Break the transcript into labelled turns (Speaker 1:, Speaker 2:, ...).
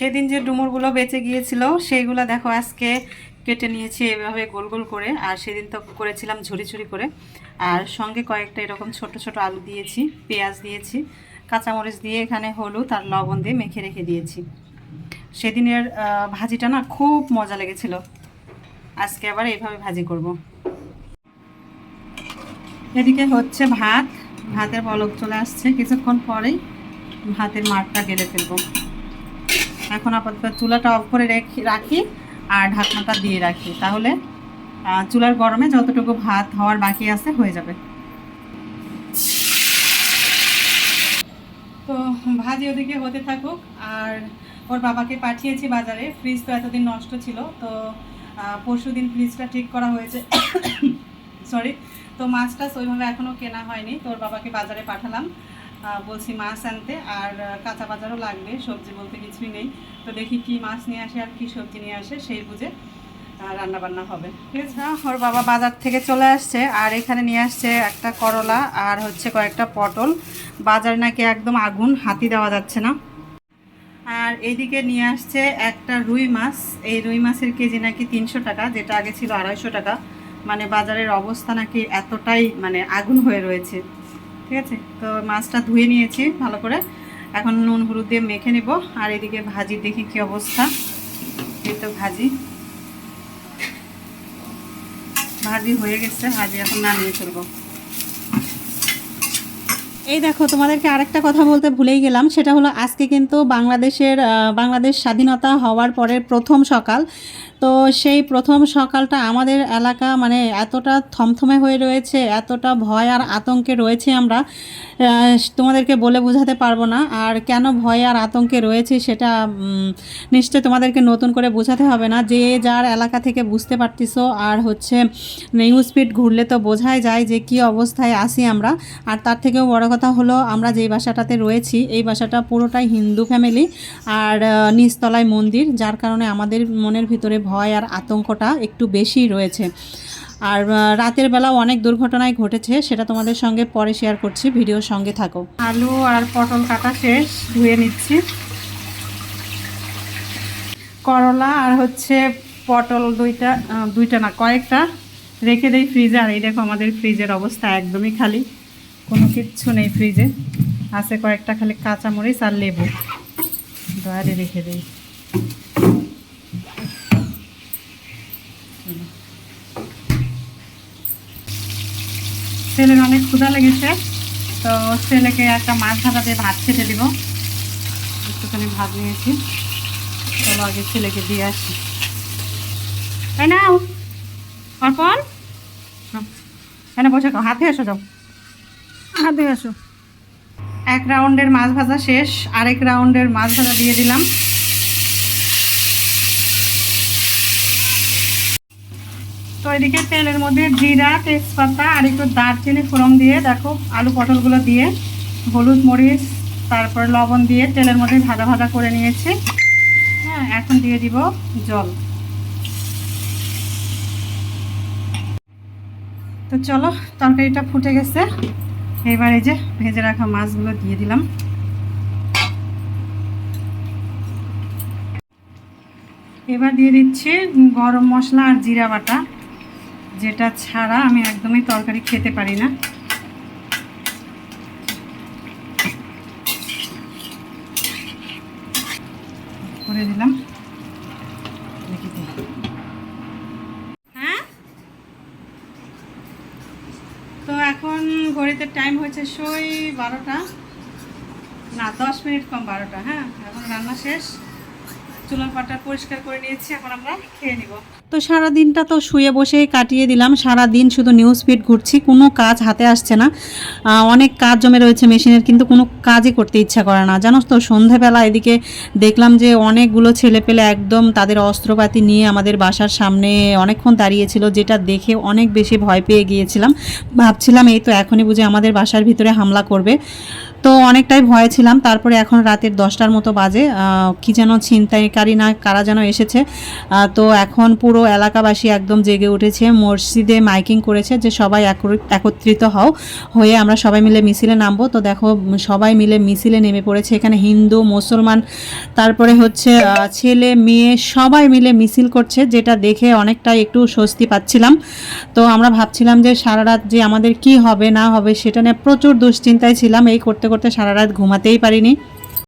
Speaker 1: সেদিন যে ডুমুরগুলো বেঁচে গিয়েছিল সেইগুলো দেখো আজকে কেটে নিয়েছি এভাবে গোল গোল করে। আর সেদিন তো করেছিলাম ঝুরি ঝুরি করে। আর সঙ্গে কয়েকটা এরকম ছোট ছোট আলু দিয়েছি, পেঁয়াজ দিয়েছি, কাঁচামরিচ দিয়ে এখানে হলুদ আর লবণ দিয়ে মেখে রেখে দিয়েছি। সেদিনের ভাজিটা না খুব মজা লেগেছিল। আজকে আবার এইভাবে ভাজি করব। এদিকে হচ্ছে ভাত, ভাতের বলক চলে আসছে, কিছুক্ষণ পরেই ভাতের মারটা ঢেলে ফেলবো। এখন আপাতত চুলাটা অফ করে রাখি আর ঢাকনাটা দিয়ে রাখি, তাহলে চুলার গরমে যতটুকু ভাত হওয়ার বাকি আছে হয়ে যাবে। তো ভাজি ওদিকে হতে থাকুক। আর ওর বাবাকে পাঠিয়েছি বাজারে, ফ্রিজ তো এতদিন নষ্ট ছিল, তো পরশুদিন ফ্রিজটা ঠিক করা হয়েছে। সরি, তো মাছটা ওইভাবে এখনও কেনা হয়নি, তো ওর বাবাকে বাজারে পাঠালাম, বলছি মাছ আনতে। আর কাঁচা বাজারও লাগবে, সবজি বলতে কিছুই নেই। তো দেখি কি মাছ নিয়ে আসে আর কি সবজি নিয়ে আসে, সেই বুঝে রান্না বান্না হবে। ঠিক আছে। ওর বাবা বাজার থেকে চলে আসছে, আর এখানে নিয়ে আসছে একটা করলা আর হচ্ছে কয়েকটা পটল। বাজারে নাকি একদম আগুন, হাতি দেওয়া যাচ্ছে না। আর এইদিকে নিয়ে আসছে একটা রুই মাছ। এই রুই মাছের কেজি নাকি 300 টাকা, যেটা আগে ছিল 250 টাকা। মানে বাজারের অবস্থা নাকি এতটাই মানে আগুন হয়ে রয়েছে। ঠিক আছে, তো মাছটা ধুয়ে নিয়েছি ভালো করে, এখন নুন হলুদ দিয়ে মেখে নেব। আর এদিকে ভাজি দেখি কি অবস্থা। এই তো ভাজি হয়ে গেছে, ভাজি এখন নামিয়ে ফেলবো। এই দেখো, তোমাদেরকে আরেকটা কথা বলতে ভুলেই গেলাম, সেটা হলো আজকে কিন্তু বাংলাদেশ স্বাধীনতা হওয়ার পরের প্রথম সকাল। তো সেই প্রথম সকালটা আমাদের এলাকা মানে এতটা থমথমে হয়ে রয়েছে, এতটা ভয় আর আতঙ্কে রয়েছে আমরা, তোমাদেরকে বলে বোঝাতে পারবো না। আর কেন ভয় আর আতঙ্কে রয়েছে সেটা নিশ্চয়ই তোমাদেরকে নতুন করে বোঝাতে হবে না, যে যার এলাকা থেকে বুঝতে পারতিছো। আর হচ্ছে নিউজ ফিড ঘুরলে তো বোঝাই যায় যে কি অবস্থায় আছি আমরা। আর তার থেকেও বড় কথা হলো, আমরা যেই বাসাটাতে রয়েছি এই বাসাটা পুরোটাই হিন্দু ফ্যামিলি, আর নিচতলায় মন্দির, যার কারণে আমাদের মনের ভিতরে ভয় আর আতঙ্কটা একটু বেশি রয়েছে। আর রাতের বেলাও অনেক দুর্ঘটনায় ঘটেছে, সেটা তোমাদের সঙ্গে পরে শেয়ার করছি, ভিডিওর সঙ্গে থাকো। আলু আর পটল কাটা শেষ, ধুয়ে নিচ্ছি। করলা আর হচ্ছে পটল দুইটা না কয়েকটা রেখে দেই ফ্রিজে। আর এই দেখো আমাদের ফ্রিজের অবস্থা একদমই খালি, কোনো কিচ্ছু নেই ফ্রিজে, আছে কয়েকটা খালি কাঁচামরিচ আর লেবু, ডয়ারে রেখে দিই। ছেলের অনেক ক্ষুধা লেগেছে, তো ছেলেকে একটা মাছ ভাজা দিয়ে ভাত খেতে দিব। একটুখানি ভাত নিয়েছি, চলো আগে ছেলেকে দিয়ে আসি। তাই না অর্পণ, এখানে বসে হাতে এসো, যাও হাতে আসো। এক রাউন্ডের মাছ ভাজা শেষ, আরেক রাউন্ডের মাছ ভাজা দিয়ে দিলাম। তো এদিকে তেলের মধ্যে জিরা, তেজপাতা আর একটু দারচিনি ফোড়ন দিয়ে দেখো আলু পটলগুলো দিয়ে হলুদ মরিচ তারপর লবণ দিয়ে তেলের মধ্যে ভাজা ভাজা করে নিয়েছি। হ্যাঁ, এখন দিয়ে দিব জল। তো চলো, তরকারিটা ফুটে গেছে, এবার এই যে ভেজে রাখা মাছগুলো দিয়ে দিলাম। এবার দিয়ে দিচ্ছি গরম মশলা আর জিরা বাটা, যেটা ছাড়া আমি একদমই তরকারি খেতে পারি না। করে দিলাম। হ্যাঁ, তো এখন ঘড়িতে টাইম হয়েছে সই 12টা, না 10 মিনিট কম 12টা। হ্যাঁ, এখন রান্না শেষ, চুলার পাটা পরিষ্কার করে নিয়েছি, এখন আমরা খেয়ে নিব। তো সারা দিনটা তো শুয়ে বসেই কাটিয়ে দিলাম, সারা দিন শুধু নিউজ ফিড ঘুরছি, কোনো কাজ হাতে আসছে না। অনেক কাজ জমে রয়েছে মেশিনের, কিন্তু কোনো কাজই করতে ইচ্ছা করে না, জানো তো। সন্ধেবেলা এদিকে দেখলাম যে অনেকগুলো ছেলেপেলে একদম তাদের অস্ত্রপাতি নিয়ে আমাদের বাসার সামনে অনেকক্ষণ দাঁড়িয়েছিল, যেটা দেখে অনেক বেশি ভয় পেয়ে গিয়েছিলাম। ভাবছিলাম এই তো এখনই বুঝে আমাদের বাসার ভিতরে হামলা করবে। তো অনেকটাই ভয়ে ছিলাম। তারপরে এখন রাতের 10টার মতো বাজে, কি যেন ছিনতাইকারী না কারা যেন এসেছে। তো এখন পুরো এলাকাবাসী একদম জেগে উঠেছে, মসজিদে মাইকিং করেছে যে সবাই একত্রিত হয়ে আমরা সবাই মিলে মিছিলে নামবো। তো দেখো সবাই মিলে মিছিলে নেমে পড়েছে, এখানে হিন্দু মুসলমান তারপরে হচ্ছে ছেলে মেয়ে সবাই মিলে মিছিল করছে, যেটা দেখে অনেকটাই একটু স্বস্তি পাচ্ছিলাম। তো আমরা ভাবছিলাম যে সারা রাত যে আমাদের কি হবে না হবে সেটা নিয়ে প্রচুর দুশ্চিন্তায় ছিলাম, এই করতে করতে সারা রাত ঘুমাতেই পারিনি।